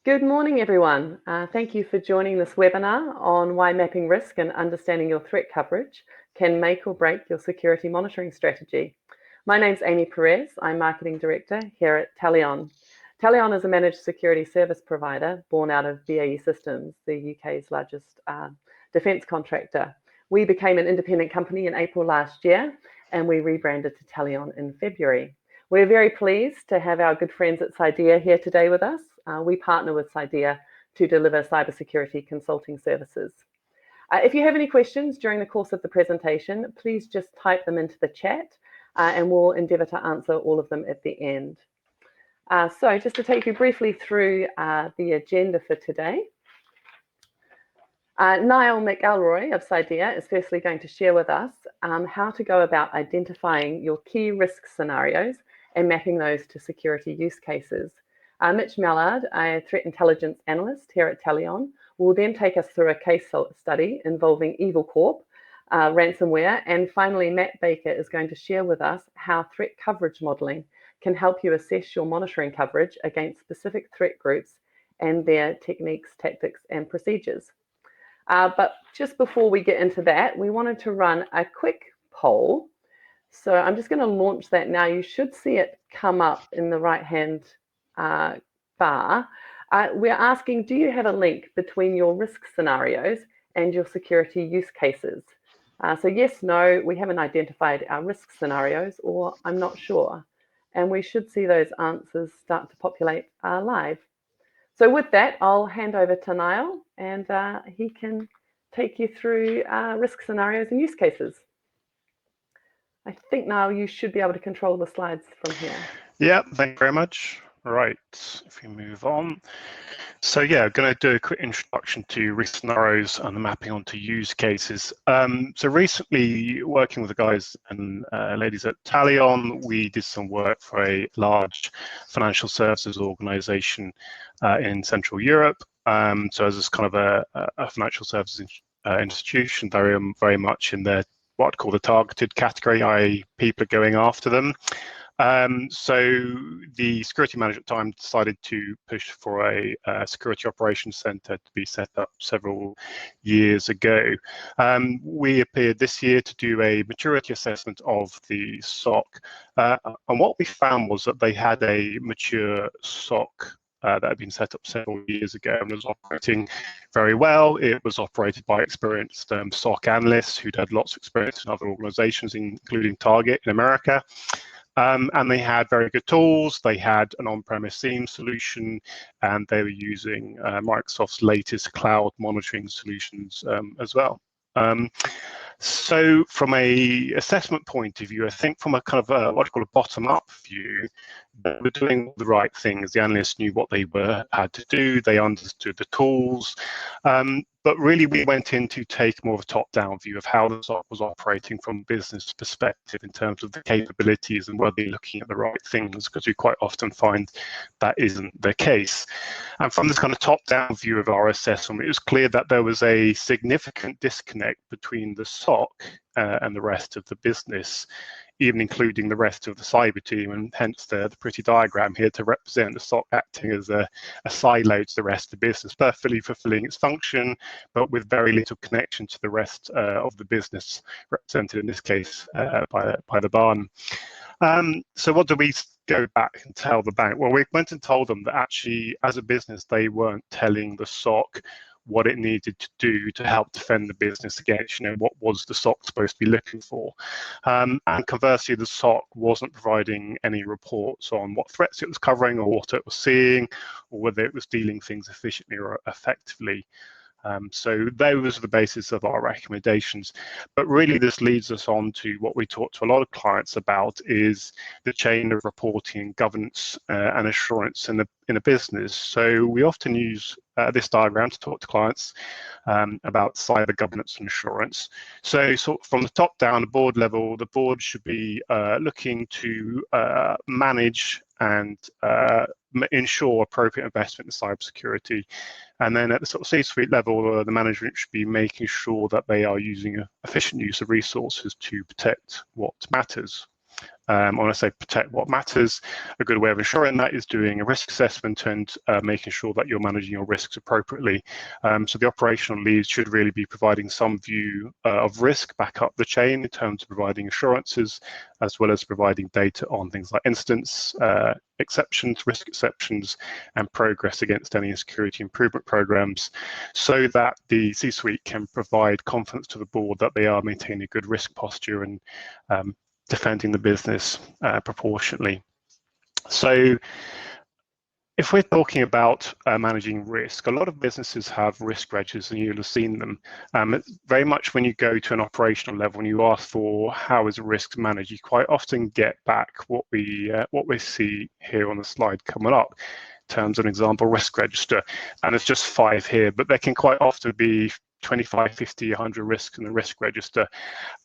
Good morning, everyone. Thank you for joining this webinar on why mapping risk and understanding your threat coverage can make or break your security monitoring strategy. My name's Amy Perez. I'm Marketing Director here at Talion. Talion is a managed security service provider born out of BAE Systems, the UK's largest defence contractor. We became an independent company in April last year, and we rebranded to Talion in February. We're very pleased to have our good friends at Cydia here today with us. We partner with Cydia to deliver cybersecurity consulting services. If you have any questions during the course of the presentation, please just type them into the chat and we'll endeavour to answer all of them at the end. So just to take you briefly through the agenda for today. Niall McElroy of Cydia is firstly going to share with us how to go about identifying your key risk scenarios and mapping those to security use cases. Mitch Mallard, a threat intelligence analyst here at Talion, will then take us through a case study involving EvilCorp, ransomware, and finally Matt Baker is going to share with us how threat coverage modelling can help you assess your monitoring coverage against specific threat groups and their techniques, tactics, and procedures. But just before we get into that, we wanted to run a quick poll. So I'm just going to launch that now. You should see it come up in the right-hand bar. We're asking, do you have a link between your risk scenarios and your security use cases? So yes, no, we haven't identified our risk scenarios, or I'm not sure. And we should see those answers start to populate live. So with that, I'll hand over to Niall and he can take you through risk scenarios and use cases. I think now you should be able to control the slides from here. Yeah, thank you very much. Right, if we move on. So yeah, I'm going to do a quick introduction to risk scenarios and the mapping onto use cases. So recently, working with the guys and ladies at Talion, we did some work for a large financial services organization in Central Europe. So as this kind of a financial services institution, very much in their what I'd call the targeted category, i.e. people are going after them. So the security manager at the time decided to push for a security operations center to be set up several years ago. We appeared this year to do a maturity assessment of the SOC, and what we found was that they had a mature SOC that had been set up several years ago and was operating very well. It was operated by experienced SOC analysts who'd had lots of experience in other organizations, including Target in America. And they had very good tools. They had an on-premise SIEM solution, and they were using Microsoft's latest cloud monitoring solutions as well. So from a assessment point of view, I think from a kind of what I call a bottom-up view, they were doing the right things. The analysts knew what they had to do. They understood the tools. But really, we went in to take more of a top-down view of how the SOC was operating from a business perspective in terms of the capabilities and were they looking at the right things, because we quite often find that isn't the case. And from this kind of top-down view of our assessment, it was clear that there was a significant disconnect between the SOC and the rest of the business, even including the rest of the cyber team, and hence the pretty diagram here to represent the SOC acting as a silo to the rest of the business, perfectly fulfilling its function, but with very little connection to the rest of the business, represented in this case by the barn. So what do we go back and tell the bank? Well, we went and told them that actually, as a business, they weren't telling the SOC what it needed to do to help defend the business against, what was the SOC supposed to be looking for. And conversely, the SOC wasn't providing any reports on what threats it was covering or what it was seeing, or whether it was dealing things efficiently or effectively. So those are the basis of our recommendations. But really, this leads us on to what we talk to a lot of clients about, is the chain of reporting and governance and assurance in a business. So we often use this diagram to talk to clients about cyber governance and assurance. So sort of from the top down, the board level, the board should be looking to manage and ensure appropriate investment in cybersecurity. And then at the sort of C-suite level, the management should be making sure that they are using an efficient use of resources to protect what matters. When I say protect what matters, a good way of ensuring that is doing a risk assessment and making sure that you're managing your risks appropriately. So the operational leads should really be providing some view of risk back up the chain in terms of providing assurances, as well as providing data on things like incidents, exceptions, risk exceptions, and progress against any security improvement programs, so that the C-suite can provide confidence to the board that they are maintaining a good risk posture and defending the business proportionately. So if we're talking about managing risk, a lot of businesses have risk registers, and you'll have seen them. Very much when you go to an operational level and you ask for how is risk managed, you quite often get back what we see here on the slide coming up in terms of an example risk register, and there's just 5 here, but there can quite often be 25, 50, 100 risks in the risk register.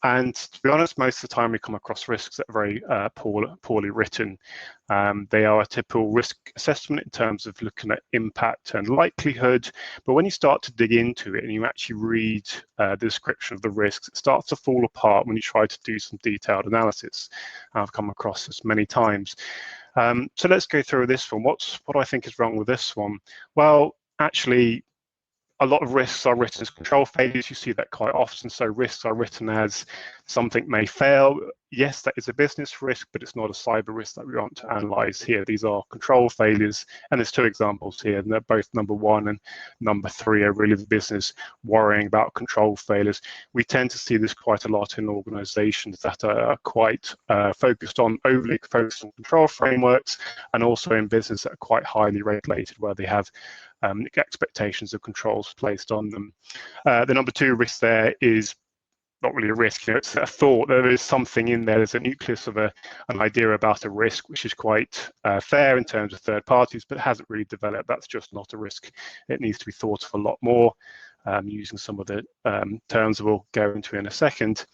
And to be honest, most of the time we come across risks that are very poorly written. They are a typical risk assessment in terms of looking at impact and likelihood, but when you start to dig into it and you actually read the description of the risks, it starts to fall apart when you try to do some detailed analysis. I've come across this many times. So let's go through this one. What I think is wrong with this one? Well, actually, a lot of risks are written as control failures. You see that quite often. So risks are written as something may fail. Yes, that is a business risk, but it's not a cyber risk that we want to analyze here. These are control failures. And there's 2 examples here, and they're both number 1 and number 3 are really the business worrying about control failures. We tend to see this quite a lot in organizations that are quite overly focused on control frameworks, and also in business that are quite highly regulated, where they have expectations of controls placed on them. The number 2 risk there is not really a risk, it's a thought. There is something in there, there's a nucleus of an idea about a risk, which is quite fair in terms of third parties, but hasn't really developed. That's just not a risk. It needs to be thought of a lot more, using some of the terms that we'll go into in a second.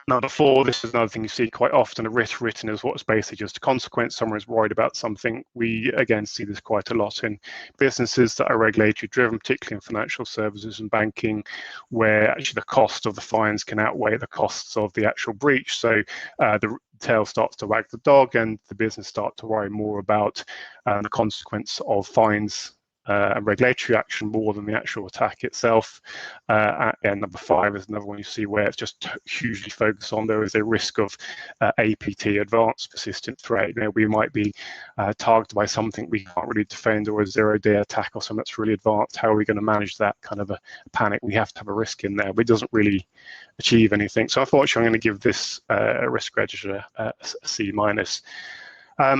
Number 4, this is another thing you see quite often, a risk written as what's basically just a consequence. Someone is worried about something. We, again, see this quite a lot in businesses that are regulatory driven, particularly in financial services and banking, where actually the cost of the fines can outweigh the costs of the actual breach. So the tail starts to wag the dog, and the business starts to worry more about the consequence of fines and regulatory action more than the actual attack itself. And number 5 is another one you see where it's just hugely focused on. There is a risk of APT, advanced persistent threat. We might be targeted by something we can't really defend, or a 0-day attack or something that's really advanced. How are we going to manage that kind of a panic? We have to have a risk in there, but it doesn't really achieve anything. So unfortunately, I'm going to give this risk register a C-.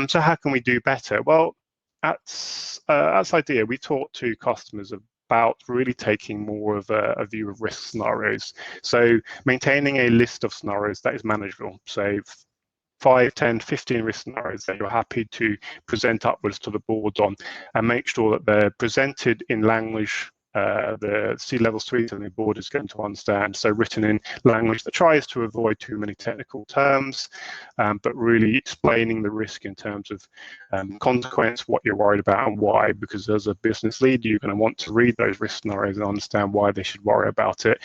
So how can we do better? Well, at Idea, we talk to customers about really taking more of a view of risk scenarios. So maintaining a list of scenarios that is manageable. So 5, 10, 15 risk scenarios that you're happy to present upwards to the board on, and make sure that they're presented in language the C-level suite and the board is going to understand. So written in language that tries to avoid too many technical terms, but really explaining the risk in terms of consequence, what you're worried about and why, because as a business leader, you're going to want to read those risk scenarios and understand why they should worry about it,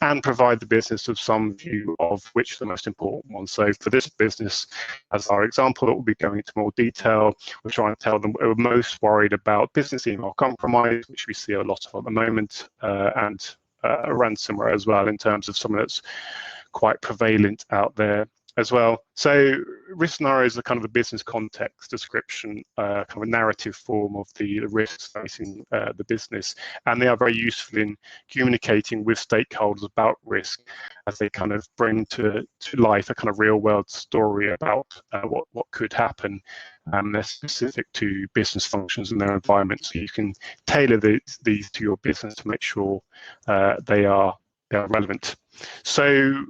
and provide the business with some view of which are the most important ones. So for this business, as our example, that will be going into more detail, we're trying to tell them we're most worried about business email compromise, which we see a lot of at the moment, and ransomware as well, in terms of something that's quite prevalent out there as well. So risk scenarios are kind of the business context description, kind of a narrative form of the risks facing the business, and they are very useful in communicating with stakeholders about risk, as they kind of bring to life a kind of real world story about what could happen. They're specific to business functions and their environment, so you can tailor these to your business to make sure they are relevant. So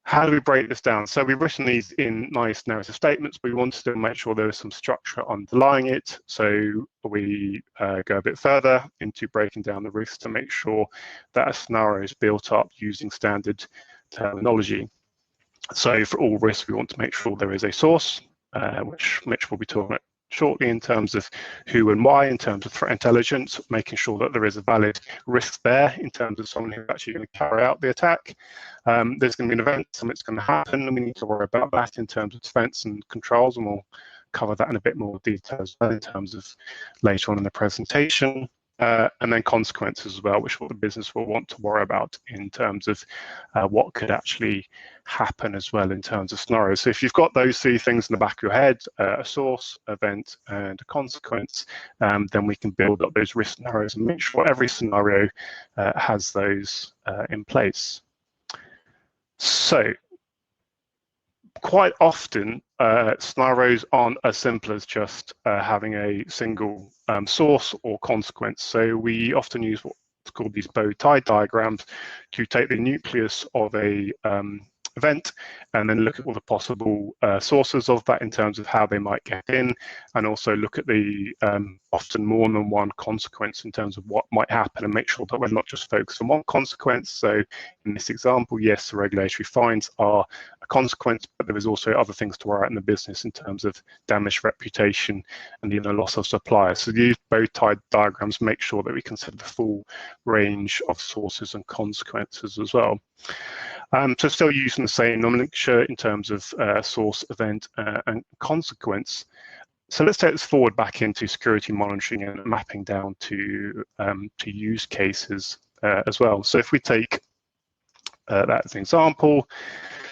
how do we break this down? So we've written these in nice narrative statements, but we wanted to make sure there is some structure underlying it. So we go a bit further into breaking down the risks to make sure that a scenario is built up using standard terminology. So for all risks, we want to make sure there is a source, which Mitch will be talking about shortly in terms of who and why, in terms of threat intelligence, making sure that there is a valid risk there in terms of someone who's actually going to carry out the attack. There's going to be an event, something's going to happen, and we need to worry about that in terms of defense and controls, and we'll cover that in a bit more detail as well in terms of later on in the presentation. And then consequences as well, which what the business will want to worry about in terms of what could actually happen as well in terms of scenarios. So if you've got those three things in the back of your head, a source, event, and a consequence, then we can build up those risk scenarios and make sure every scenario has those in place. So quite often, scenarios aren't as simple as just having a single source or consequence. So we often use what's called these bow tie diagrams to take the nucleus of a event and then look at all the possible sources of that in terms of how they might get in, and also look at the often more than one consequence in terms of what might happen, and make sure that we're not just focused on one consequence. So in this example, yes, the regulatory fines are a consequence, but there is also other things to worry about in the business in terms of damaged reputation and loss of suppliers. So these bow tie diagrams make sure that we consider the full range of sources and consequences as well. So still using the same nomenclature in terms of source, event, and consequence. So let's take this forward back into security monitoring and mapping down to use cases as well. So if we take that as an example,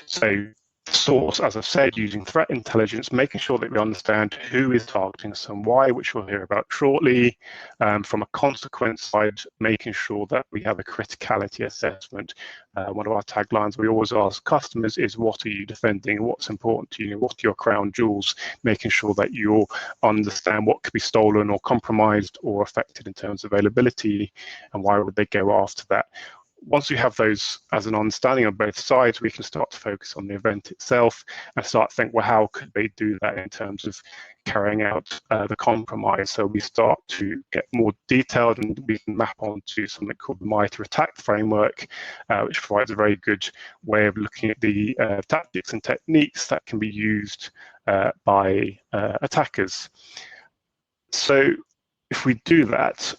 so source, as I've said, using threat intelligence, making sure that we understand who is targeting us and why, which we'll hear about shortly. From a consequence side, making sure that we have a criticality assessment. One of our taglines we always ask customers is, what are you defending? What's important to you? What are your crown jewels? Making sure that you understand what could be stolen or compromised or affected in terms of availability, and why would they go after that. Once we have those as an understanding on both sides, we can start to focus on the event itself and start to think, well, how could they do that in terms of carrying out the compromise? So we start to get more detailed, and we can map onto something called the MITRE ATT&CK framework, which provides a very good way of looking at the tactics and techniques that can be used by attackers. So if we do that,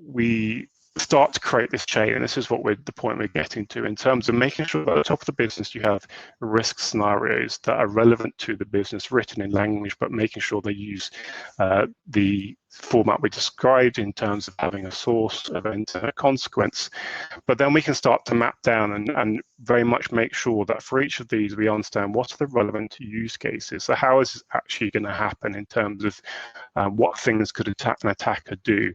we start to create this chain, and this is what the point we're getting to in terms of making sure that at the top of the business you have risk scenarios that are relevant to the business, written in language, but making sure they use the format we described in terms of having a source, event, and a consequence. But then we can start to map down and very much make sure that for each of these we understand what are the relevant use cases. So how is this actually going to happen in terms of what things could an attacker do,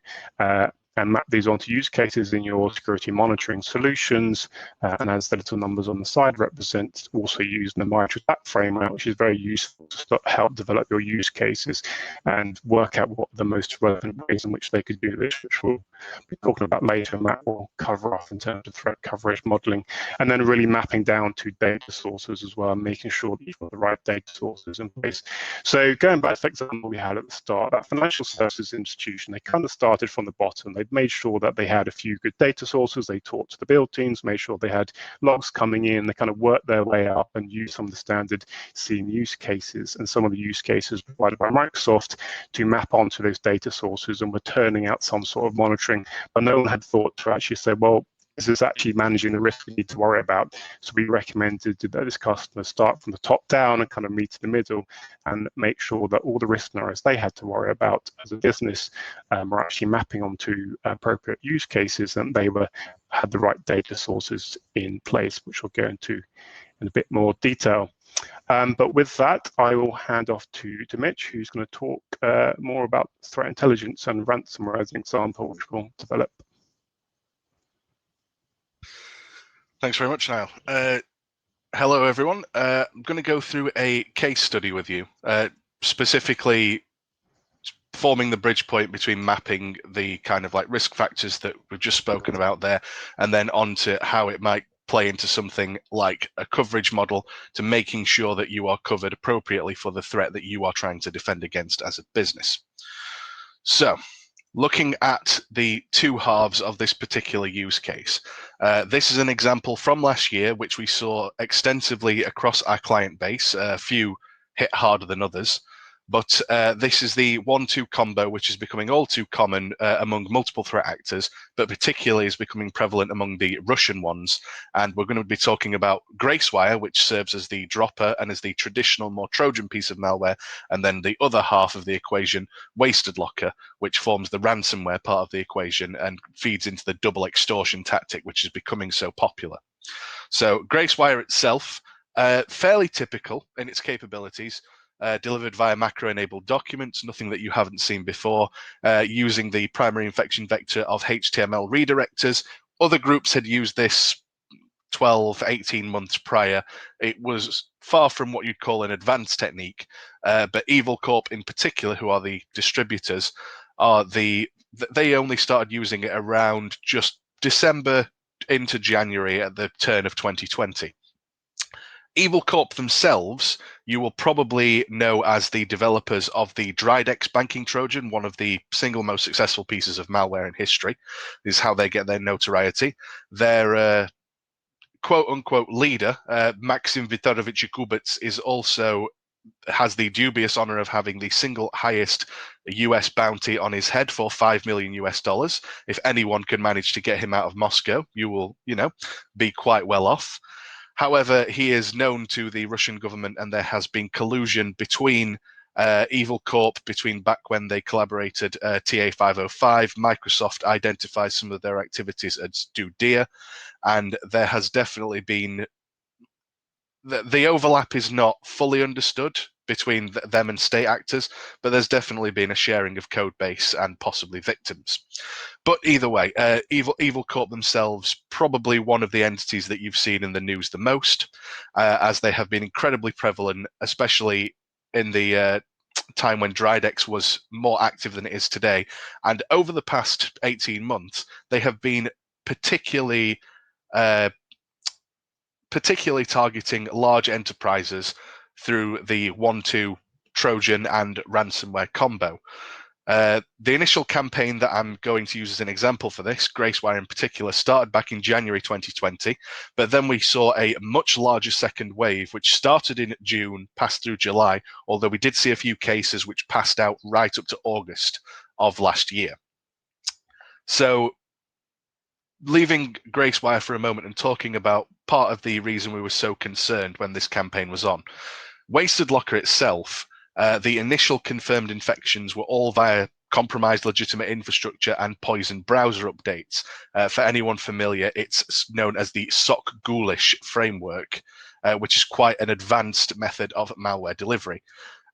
and map these onto use cases in your security monitoring solutions. And as the little numbers on the side represent, also using the MITRE ATT&CK framework, which is very useful to help develop your use cases and work out what the most relevant ways in which they could do this, which we'll be talking about later. Matt will cover off in terms of threat coverage modeling, and then really mapping down to data sources as well, making sure that you've got the right data sources in place. So going back to the example we had at the start, that financial services institution, they kind of started from the bottom. They made sure that they had a few good data sources. They talked to the build teams, made sure they had logs coming in. They kind of worked their way up and used some of the standard SIEM use cases and some of the use cases provided by Microsoft to map onto those data sources, and were turning out some sort of monitoring. But no one had thought to actually say, well, is this actually managing the risk we need to worry about? So we recommended that this customer start from the top down and kind of meet in the middle and make sure that all the risk scenarios they had to worry about as a business are actually mapping onto appropriate use cases, and they had the right data sources in place, which we'll go into in a bit more detail. But with that, I will hand off to Mitch, who's going to talk more about threat intelligence and ransomware as an example, which we'll develop. Thanks very much, Niall. Hello, everyone. I'm going to go through a case study with you, specifically forming the bridge point between mapping the kind of like risk factors that we've just spoken about there, and then on to how it might play into something like a coverage model to making sure that you are covered appropriately for the threat that you are trying to defend against as a business. So, looking at the two halves of this particular use case, this is an example from last year, which we saw extensively across our client base. A few hit harder than others. But this is the 1-2 combo, which is becoming all too common among multiple threat actors, but particularly is becoming prevalent among the Russian ones. And we're going to be talking about Gracewire, which serves as the dropper and as the traditional, more Trojan piece of malware, and then the other half of the equation, Wasted Locker, which forms the ransomware part of the equation and feeds into the double extortion tactic, which is becoming so popular. So Gracewire itself, fairly typical in its capabilities, delivered via macro-enabled documents, nothing that you haven't seen before, using the primary infection vector of HTML redirectors. Other groups had used this 12, 18 months prior. It was far from what you'd call an advanced technique, but EvilCorp in particular, who are the distributors, they only started using it around just December into January at the turn of 2020. EvilCorp themselves, you will probably know as the developers of the Dridex banking Trojan, one of the single most successful pieces of malware in history. This is how they get their notoriety. Their quote-unquote leader, Maxim Viktorovich Yakubets, is also has the dubious honor of having the single highest US bounty on his head for $5 million US. If anyone can manage to get him out of Moscow, you will, be quite well off. However, he is known to the Russian government, and there has been collusion between EvilCorp, between back when they collaborated TA505. Microsoft identifies some of their activities as do DEA, and there has definitely been the overlap is not fully understood between them and state actors, but there's definitely been a sharing of code base and possibly victims. But either way, EvilCorp themselves, probably one of the entities that you've seen in the news the most, as they have been incredibly prevalent, especially in the time when Dridex was more active than it is today. And over the past 18 months, they have been particularly targeting large enterprises through the 1-2 Trojan and ransomware combo. The initial campaign that I'm going to use as an example for this, Gracewire in particular, started back in January 2020, but then we saw a much larger second wave, which started in June, passed through July, although we did see a few cases which passed out right up to August of last year. So leaving Gracewire for a moment and talking about part of the reason we were so concerned when this campaign was on. Wasted Locker itself, the initial confirmed infections were all via compromised legitimate infrastructure and poisoned browser updates. For anyone familiar, it's known as the SOC Ghoulish framework, which is quite an advanced method of malware delivery.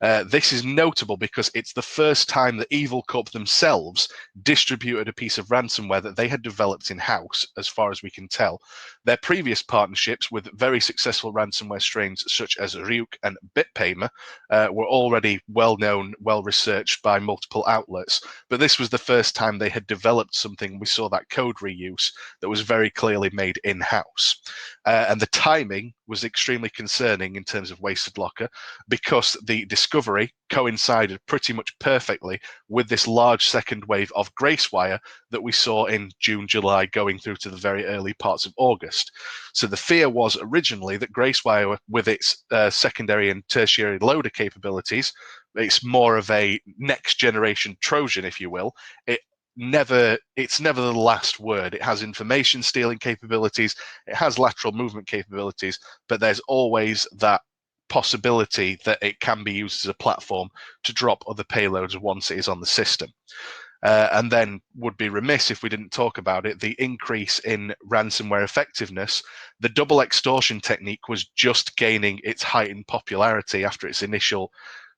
This is notable because it's the first time that EvilCorp themselves distributed a piece of ransomware that they had developed in-house, as far as we can tell. Their previous partnerships with very successful ransomware strains such as Ryuk and BitPaymer were already well-known, well-researched by multiple outlets, but this was the first time they had developed something. We saw that code reuse that was very clearly made in-house. And the timing was extremely concerning in terms of Wasted Locker, because the discovery coincided pretty much perfectly with this large second wave of Gracewire that we saw in June, July, going through to the very early parts of August. So the fear was originally that Gracewire, with its secondary and tertiary loader capabilities, it's more of a next generation Trojan, if you will. It's never the last word. It has information stealing capabilities, it has lateral movement capabilities, but there's always that possibility that it can be used as a platform to drop other payloads once it is on the system. And then would be remiss if we didn't talk about it, the increase in ransomware effectiveness. The double extortion technique was just gaining its heightened popularity after its initial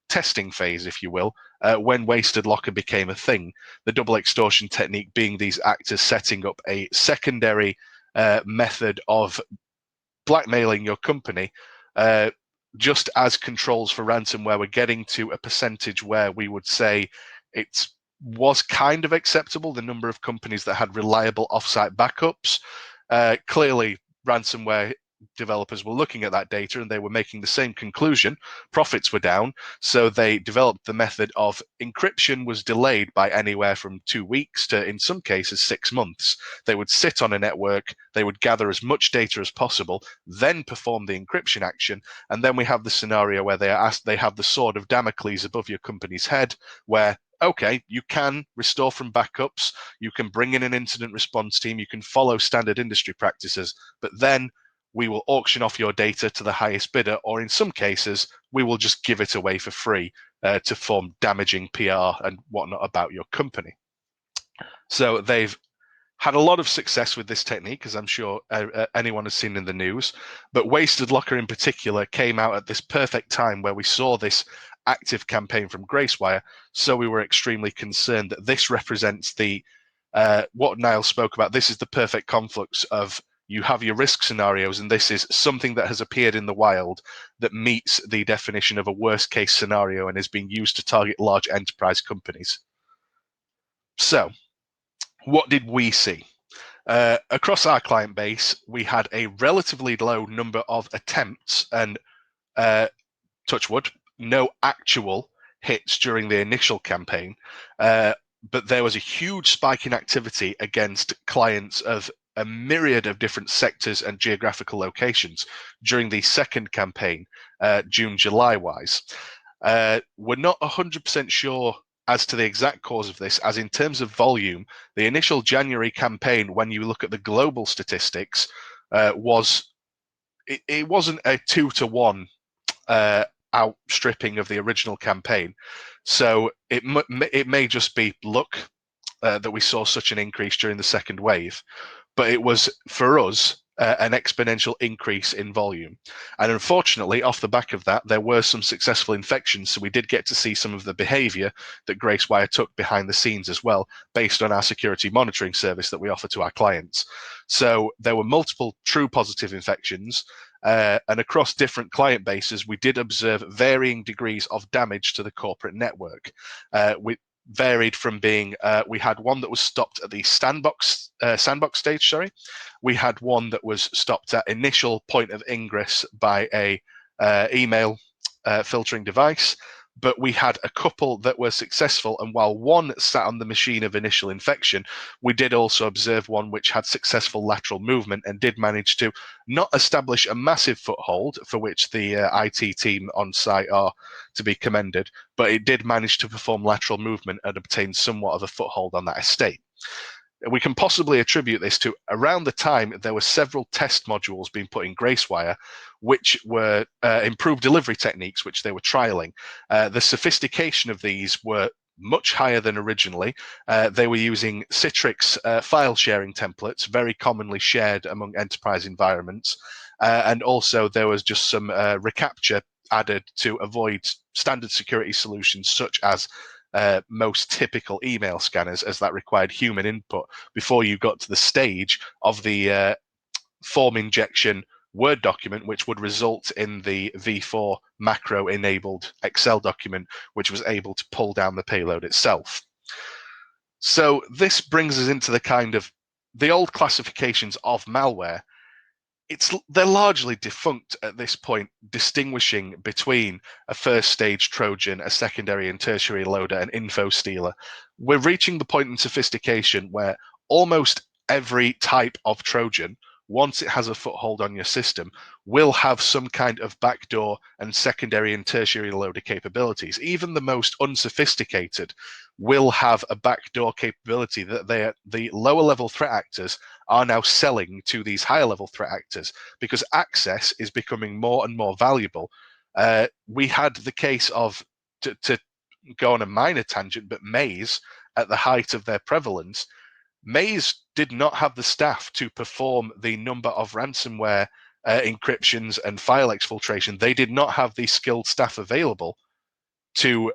testing phase, if you will, when Wasted Locker became a thing. The double extortion technique being these actors setting up a secondary method of blackmailing your company, just as controls for ransomware were getting to a percentage where we would say it was kind of acceptable, the number of companies that had reliable offsite backups. Clearly, ransomware developers were looking at that data and they were making the same conclusion. Profits were down, so they developed the method of encryption was delayed by anywhere from 2 weeks to, in some cases, 6 months. They would sit on a network, they would gather as much data as possible, then perform the encryption action, and then we have the scenario where they have the sword of Damocles above your company's head, where okay, you can restore from backups, you can bring in an incident response team, you can follow standard industry practices, but then we will auction off your data to the highest bidder, or in some cases, we will just give it away for free to form damaging PR and whatnot about your company. So they've had a lot of success with this technique, as I'm sure anyone has seen in the news, but Wasted Locker in particular came out at this perfect time where we saw this active campaign from Gracewire, so we were extremely concerned that this represents the what Niall spoke about. This is the perfect conflux of you have your risk scenarios, and this is something that has appeared in the wild that meets the definition of a worst case scenario and is being used to target large enterprise companies. So what did we see? Across our client base, we had a relatively low number of attempts and touch wood, no actual hits during the initial campaign, but there was a huge spike in activity against clients of a myriad of different sectors and geographical locations during the second campaign, June-July wise. We're not 100% sure as to the exact cause of this, as in terms of volume, the initial January campaign, when you look at the global statistics, it wasn't a 2-to-1 outstripping of the original campaign. So it may just be luck that we saw such an increase during the second wave, but it was, for us, an exponential increase in volume. And unfortunately, off the back of that, there were some successful infections, so we did get to see some of the behavior that Gracewire took behind the scenes as well, based on our security monitoring service that we offer to our clients. So there were multiple true positive infections, and across different client bases, we did observe varying degrees of damage to the corporate network. Varied from being, we had one that was stopped at the sandbox stage, sorry. We had one that was stopped at initial point of ingress by a email filtering device, but we had a couple that were successful, and while one sat on the machine of initial infection, we did also observe one which had successful lateral movement and did manage to not establish a massive foothold, for which the IT team on site are to be commended, but it did manage to perform lateral movement and obtain somewhat of a foothold on that estate. We can possibly attribute this to around the time there were several test modules being put in Gracewire, which were improved delivery techniques, which they were trialing. The sophistication of these were much higher than originally. They were using Citrix file sharing templates, very commonly shared among enterprise environments. And also there was just some reCAPTCHA added to avoid standard security solutions such as most typical email scanners, as that required human input before you got to the stage of the form injection Word document, which would result in the V4 macro enabled Excel document, which was able to pull down the payload itself. So this brings us into the kind of the old classifications of malware. They're largely defunct at this point, distinguishing between a first stage Trojan, a secondary and tertiary loader, an info stealer. We're reaching the point in sophistication where almost every type of Trojan, once it has a foothold on your system, will have some kind of backdoor and secondary and tertiary loader capabilities. Even the most unsophisticated will have a backdoor capability that the lower level threat actors are now selling to these higher level threat actors, because access is becoming more and more valuable. We had the case of, to go on a minor tangent, but Maze, at the height of their prevalence, Maze did not have the staff to perform the number of ransomware encryptions and file exfiltration. They did not have the skilled staff available to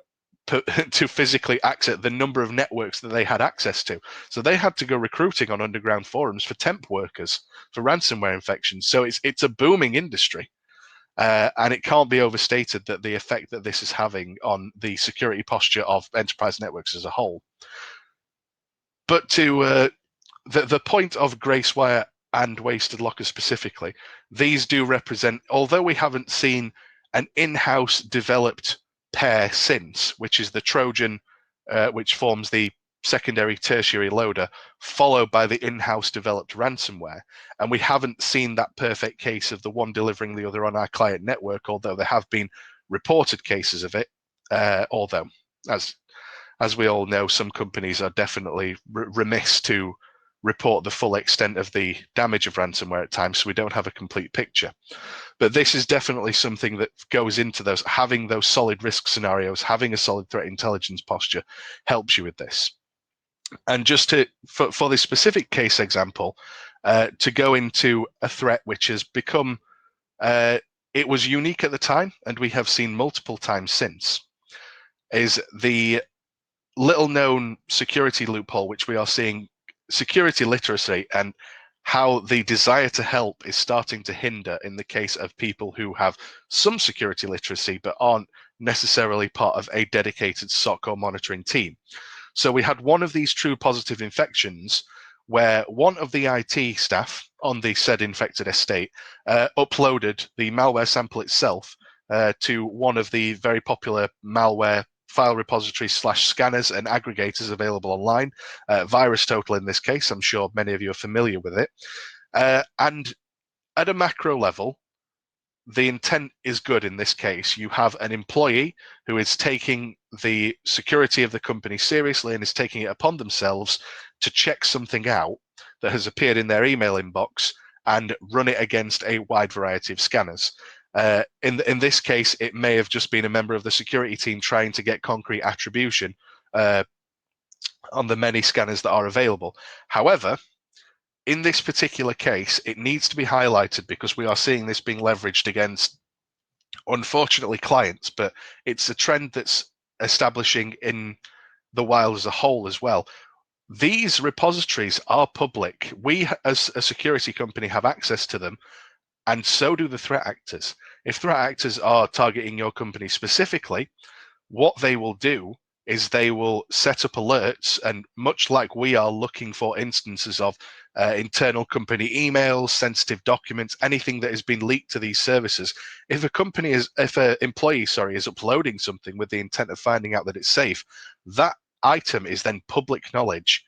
physically access the number of networks that they had access to. So they had to go recruiting on underground forums for temp workers for ransomware infections. So it's a booming industry. And it can't be overstated that the effect that this is having on the security posture of enterprise networks as a whole. But to the point of Gracewire and Wasted Locker specifically, these do represent, although we haven't seen an in-house developed pair since, which is the Trojan, which forms the secondary tertiary loader, followed by the in-house developed ransomware. And we haven't seen that perfect case of the one delivering the other on our client network, although there have been reported cases of it. Although, as we all know, some companies are definitely remiss to report the full extent of the damage of ransomware at times, so we don't have a complete picture. But this is definitely something that goes into those, having those solid risk scenarios, having a solid threat intelligence posture helps you with this. And just for this specific case example, to go into a threat which has become, it was unique at the time, and we have seen multiple times since, is the little known security loophole, which we are seeing security literacy and how the desire to help is starting to hinder in the case of people who have some security literacy but aren't necessarily part of a dedicated SOC or monitoring team. So we had one of these true positive infections where one of the IT staff on the said infected estate uploaded the malware sample itself to one of the very popular malware file repositories / scanners and aggregators available online. VirusTotal in this case, I'm sure many of you are familiar with it. And at a macro level, the intent is good in this case. You have an employee who is taking the security of the company seriously and is taking it upon themselves to check something out that has appeared in their email inbox and run it against a wide variety of scanners. In this case, it may have just been a member of the security team trying to get concrete attribution on the many scanners that are available. However, in this particular case, it needs to be highlighted because we are seeing this being leveraged against, unfortunately, clients, but it's a trend that's establishing in the wild as a whole as well. These repositories are public. We, as a security company, have access to them, and so do the threat actors. If threat actors are targeting your company specifically, what they will do is they will set up alerts, and much like we are looking for instances of internal company emails, sensitive documents, anything that has been leaked to these services, if an employee is uploading something with the intent of finding out that it's safe, that item is then public knowledge.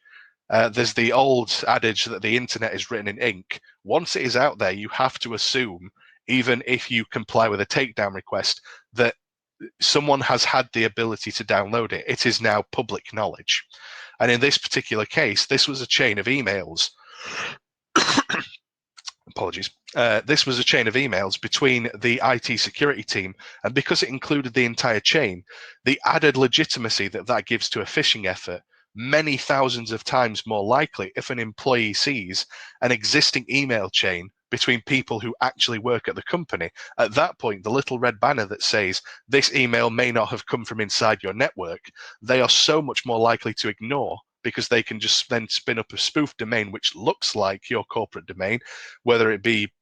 There's the old adage that the internet is written in ink. Once it is out there, you have to assume, even if you comply with a takedown request, that someone has had the ability to download it. It is now public knowledge. And in this particular case, this was a chain of emails. Apologies. This was a chain of emails between the IT security team, and because it included the entire chain, the added legitimacy that that gives to a phishing effort, many thousands of times more likely if an employee sees an existing email chain between people who actually work at the company. At that point, the little red banner that says this email may not have come from inside your network, they are so much more likely to ignore, because they can just then spin up a spoof domain which looks like your corporate domain, whether it be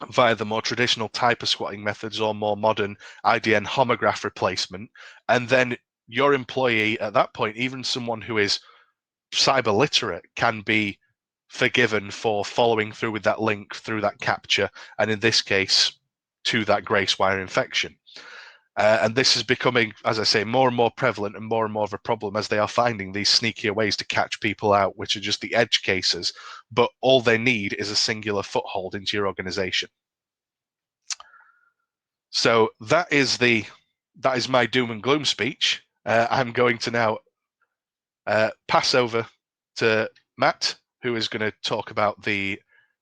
via the more traditional type of squatting methods or more modern IDN homograph replacement. And then your employee at that point, even someone who is cyber literate, can be forgiven for following through with that link through that capture, and in this case, to that grace wire infection. And this is becoming, as I say, more and more prevalent and more of a problem as they are finding these sneakier ways to catch people out, which are just the edge cases, but all they need is a singular foothold into your organization. So that is my doom and gloom speech. I'm going to now pass over to Matt, who is going to talk about the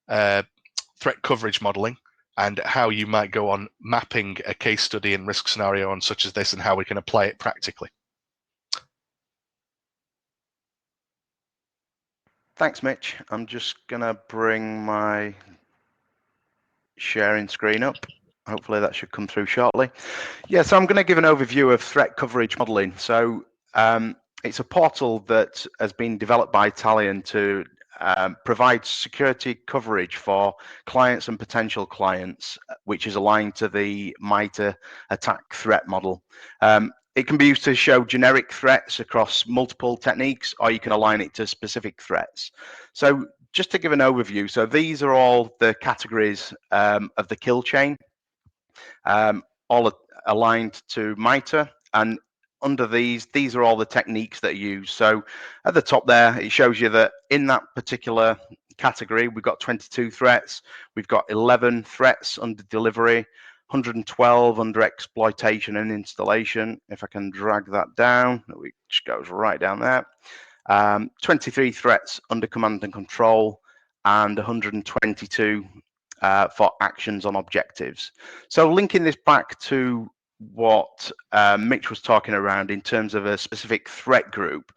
threat coverage modeling and how you might go on mapping a case study and risk scenario on such as this and how we can apply it practically. Thanks, Mitch. I'm just going to bring my sharing screen up. Hopefully that should come through shortly. Yeah, so I'm going to give an overview of threat coverage modeling. So it's a portal that has been developed by Italian to provide security coverage for clients and potential clients, which is aligned to the MITRE attack threat model. It can be used to show generic threats across multiple techniques, or you can align it to specific threats. So just to give an overview, so these are all the categories of the kill chain, all aligned to MITRE, and under these are all the techniques that are used. So at the top there, it shows you that in that particular category, we've got 22 threats, we've got 11 threats under delivery, 112 under exploitation and installation. If I can drag that down, which goes right down there. 23 threats under command and control, and 122 for actions on objectives. So linking this back to what Mitch was talking around in terms of a specific threat group,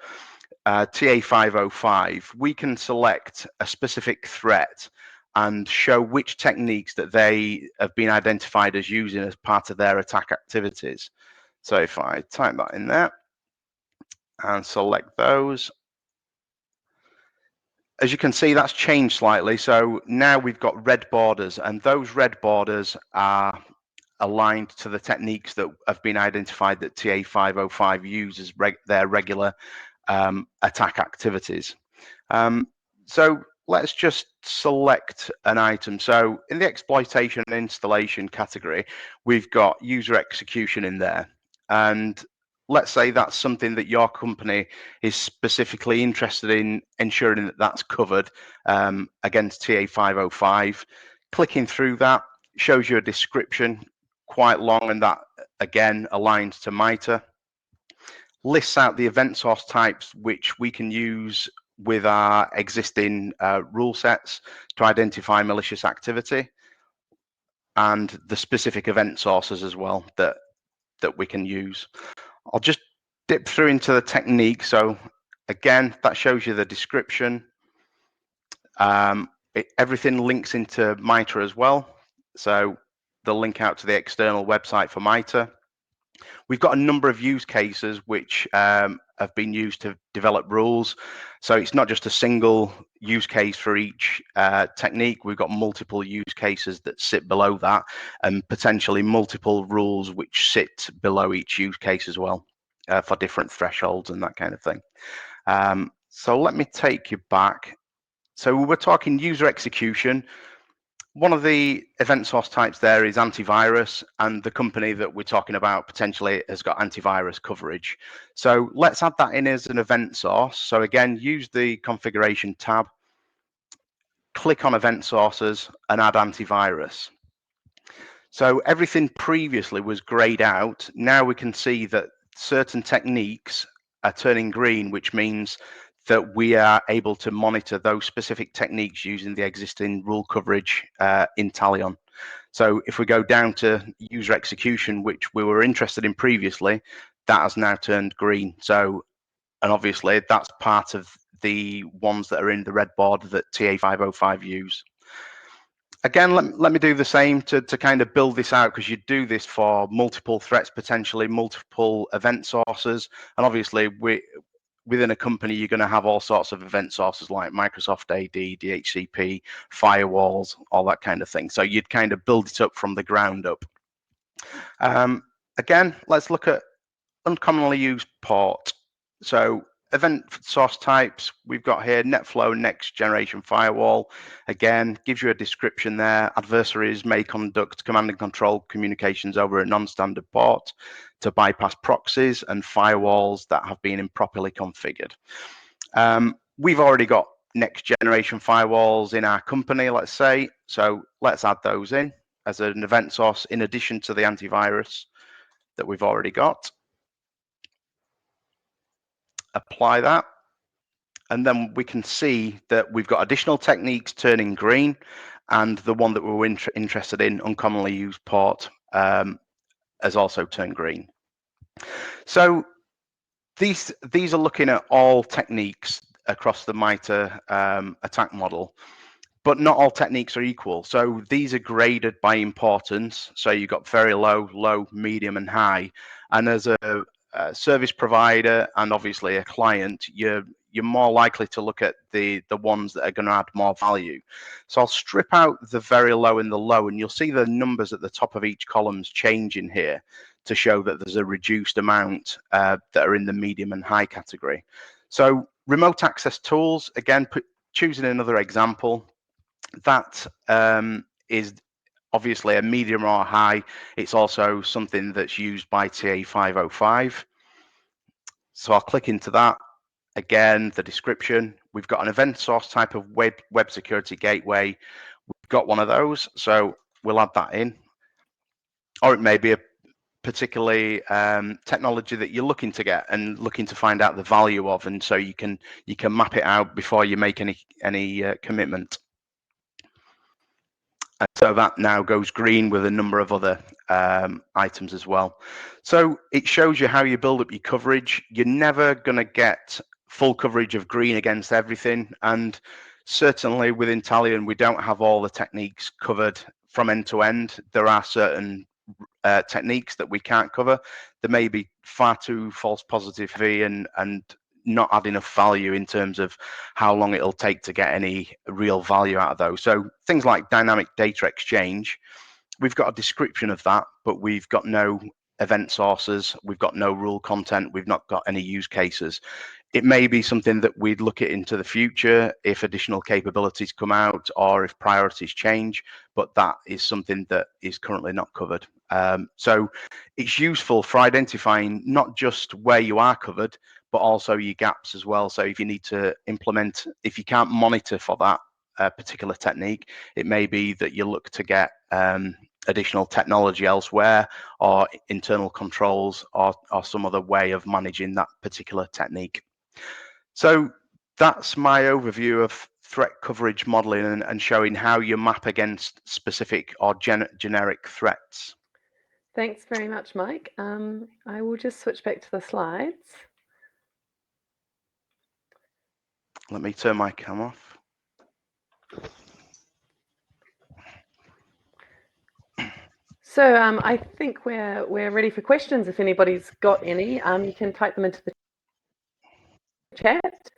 TA505, we can select a specific threat and show which techniques that they have been identified as using as part of their attack activities. So if I type that in there and select those, as you can see, that's changed slightly. So now we've got red borders, and those red borders are aligned to the techniques that have been identified that TA505 uses their regular attack activities. So let's just select an item. So in the exploitation and installation category, we've got user execution in there. And let's say that's something that your company is specifically interested in ensuring that that's covered against TA505. Clicking through that shows you a description, quite long, and that again aligns to MITRE. Lists out the event source types which we can use with our existing rule sets to identify malicious activity, and the specific event sources as well that we can use. I'll just dip through into the technique. So again, that shows you the description. Everything links into MITRE as well. So the link out to the external website for MITRE. We've got a number of use cases which have been used to develop rules. So it's not just a single use case for each technique. We've got multiple use cases that sit below that, and potentially multiple rules which sit below each use case as well for different thresholds and that kind of thing. So let me take you back. So we're talking user execution. One of the event source types there is antivirus, and the company that we're talking about potentially has got antivirus coverage. So let's add that in as an event source. So again, use the configuration tab, click on event sources and add antivirus. So everything previously was grayed out. Now we can see that certain techniques are turning green, which means that we are able to monitor those specific techniques using the existing rule coverage in Talion. So if we go down to user execution, which we were interested in previously, that has now turned green. So, and obviously that's part of the ones that are in the red border that TA505 use. Again, let me do the same to kind of build this out, because you do this for multiple threats, potentially multiple event sources, and obviously within a company, you're going to have all sorts of event sources like Microsoft AD, DHCP, firewalls, all that kind of thing. So you'd kind of build it up from the ground up. Again, let's look at uncommonly used port. So event source types, we've got here NetFlow next generation firewall. Again, gives you a description there. Adversaries may conduct command and control communications over a non-standard port to bypass proxies and firewalls that have been improperly configured. We've already got next generation firewalls in our company, let's say. So let's add those in as an event source in addition to the antivirus that we've already got. Apply that, and then we can see that we've got additional techniques turning green, and the one that we're interested in, uncommonly used port, has also turned green. So these are looking at all techniques across the MITRE attack model, but not all techniques are equal. So these are graded by importance. So you've got very low, low, medium, and high. And as a service provider and obviously a client, you're more likely to look at the ones that are going to add more value. So I'll strip out the very low and the low, and you'll see the numbers at the top of each columns changing here to show that there's a reduced amount that are in the medium and high category. So remote access tools, again, choosing another example, that is obviously a medium or high. It's also something that's used by TA 505. So I'll click into that. Again, the description, we've got an event source type of web security gateway. We've got one of those, so we'll add that in. Or it may be a particularly technology that you're looking to get and looking to find out the value of, and so you can map it out before you make any commitment. And so that now goes green with a number of other items as well. So it shows you how you build up your coverage. You're never going to get full coverage of green against everything, and certainly within Talion we don't have all the techniques covered from end to end. There are certain techniques that we can't cover. There may be far too false positive V and not add enough value in terms of how long it'll take to get any real value out of those. So things like dynamic data exchange, we've got a description of that, but we've got no event sources, we've got no rule content, we've not got any use cases. It may be something that we'd look at into the future if additional capabilities come out or if priorities change, but that is something that is currently not covered. So it's useful for identifying not just where you are covered, but also your gaps as well. So if you need to implement, if you can't monitor for that particular technique, it may be that you look to get additional technology elsewhere, or internal controls, or some other way of managing that particular technique. So that's my overview of threat coverage modeling and showing how you map against specific or generic threats. Thanks very much, Mike. I will just switch back to the slides. Let me turn my cam off. So I think we're ready for questions. If anybody's got any, you can type them into the chat.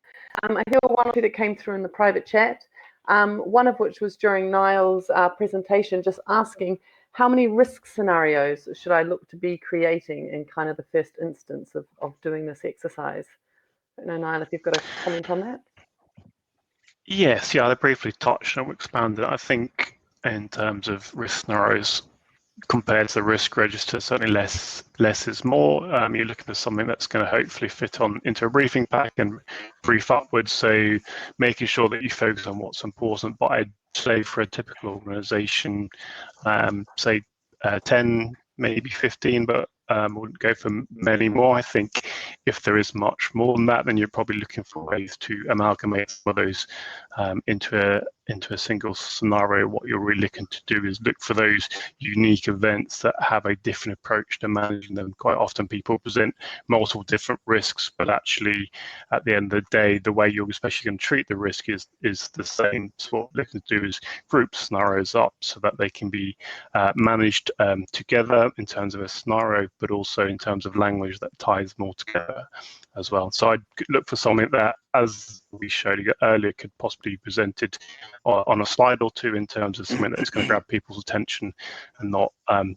I hear one or two that came through in the private chat, one of which was during Niall's presentation, just asking how many risk scenarios should I look to be creating in kind of the first instance of doing this exercise. I don't know, Niall, if you've got a comment on that. Yes, yeah, I briefly touched and expanded. I think in terms of risk scenarios, compared to the risk register, certainly less is more. You're looking for something that's going to hopefully fit on into a briefing pack and brief upwards. So making sure that you focus on what's important. But I'd say for a typical organization, say 10, maybe 15, but I wouldn't go for many more. I think if there is much more than that, then you're probably looking for ways to amalgamate some of those into a single scenario. What you're really looking to do is look for those unique events that have a different approach to managing them. Quite often people present multiple different risks, but actually at the end of the day, the way you're especially going to treat the risk is the same. So what we're looking to do is group scenarios up so that they can be managed together in terms of a scenario, but also in terms of language that ties them all together as well. So I'd look for something that, as we showed earlier, could possibly be presented on a slide or two in terms of something that's going to grab people's attention and not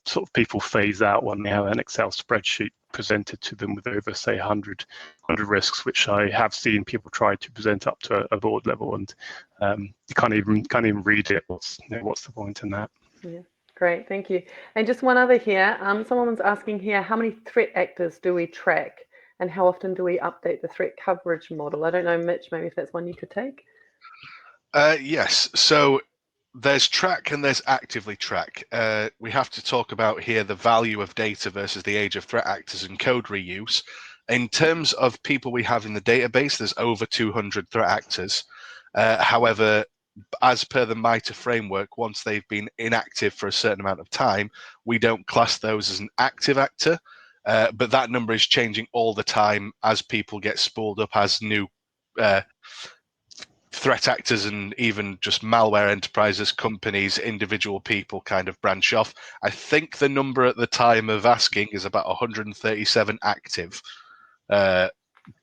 sort of people phase out when they have an Excel spreadsheet presented to them with over, say, 100 risks, which I have seen people try to present up to a board level, and you can't even read it. What's the point in that? Yeah. Great, thank you. And just one other here, someone's asking here, how many threat actors do we track and how often do we update the threat coverage model? I don't know, Mitch, maybe if that's one you could take. Yes, so there's track and there's actively track. We have to talk about here the value of data versus the age of threat actors and code reuse. In terms of people we have in the database, there's over 200 threat actors. However, as per the MITRE framework, once they've been inactive for a certain amount of time, we don't class those as an active actor, but that number is changing all the time as people get spooled up as new threat actors and even just malware enterprises, companies, individual people kind of branch off. I think the number at the time of asking is about 137 active.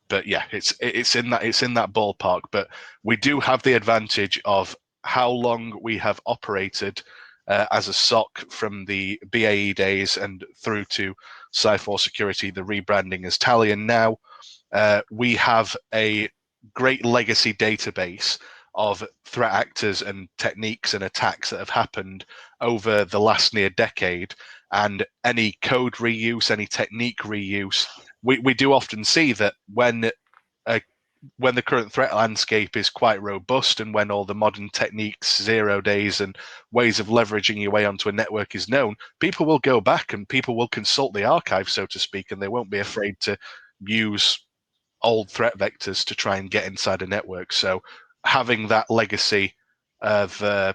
But yeah, it's in that ballpark. But we do have the advantage of how long we have operated as a SOC from the BAE days and through to Sci4 Security, the rebranding as Talion now. We have a great legacy database of threat actors and techniques and attacks that have happened over the last near decade, and any code reuse, any technique reuse, we do often see that when the current threat landscape is quite robust, and when all the modern techniques, 0 days, and ways of leveraging your way onto a network is known, people will go back and people will consult the archive, so to speak, and they won't be afraid to use old threat vectors to try and get inside a network. So having that legacy of that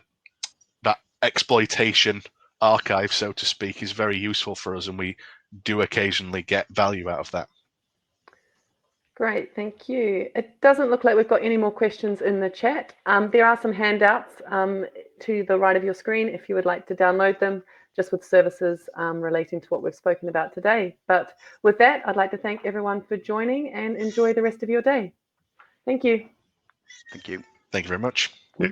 exploitation archive, so to speak, is very useful for us, and we do occasionally get value out of that. Great, thank you. It doesn't look like we've got any more questions in the chat. There are some handouts to the right of your screen if you would like to download them, just with services relating to what we've spoken about today. But with that, I'd like to thank everyone for joining and enjoy the rest of your day. Thank you. Thank you. Thank you very much. Yeah.